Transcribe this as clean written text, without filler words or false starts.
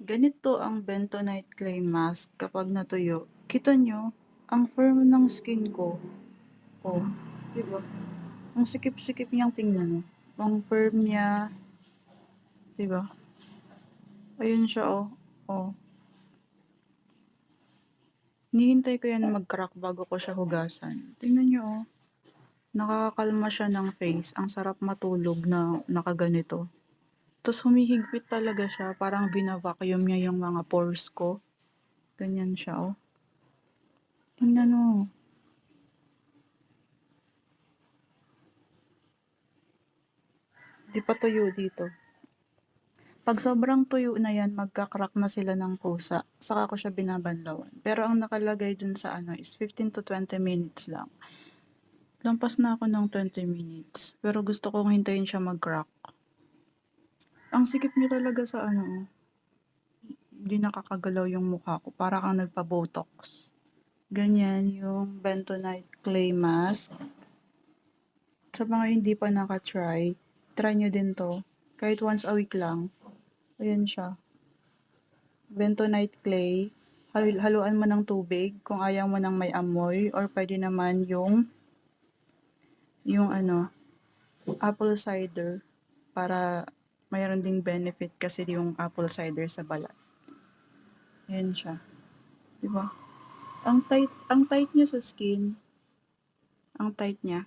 Ganito ang bentonite clay mask kapag natuyo. Kita nyo, ang firm ng skin ko. Oh, diba? Ang sikip-sikip niyang tingnan. Ang firm niya. Diba? Ayun siya, oh. Oh. Nihintay ko yan mag-crack bago ko siya hugasan. Tingnan nyo, oh. Nakakakalma siya ng face. Ang sarap matulog na nakaganito. Tapos humihigpit talaga siya. Parang binavacuum niya yung mga pores ko. Ganyan siya, oh. Tingnan mo. Di pa tuyo dito. Pag sobrang tuyo na yan, magka-crack na sila ng kusa. Saka ko siya binabanlawan. Pero ang nakalagay dun sa ano is 15 to 20 minutes lang. Lampas na ako ng 20 minutes. Pero gusto kong hintayin siya mag-crack. Ang sikip niya talaga sa ano. Hindi nakakagalaw yung mukha ko. Para kang nagpa-botox. Ganyan yung bentonite clay mask. Sa mga hindi pa naka-try, try nyo din to. Kahit once a week lang. Ayan siya. Bentonite clay. Haluan mo ng tubig kung ayaw mo ng may amoy, or pwede naman yung ano, apple cider, para mayroon ding benefit kasi yung apple cider sa balat. Ayan siya. Diba? Ang tight niya sa skin. Ang tight niya.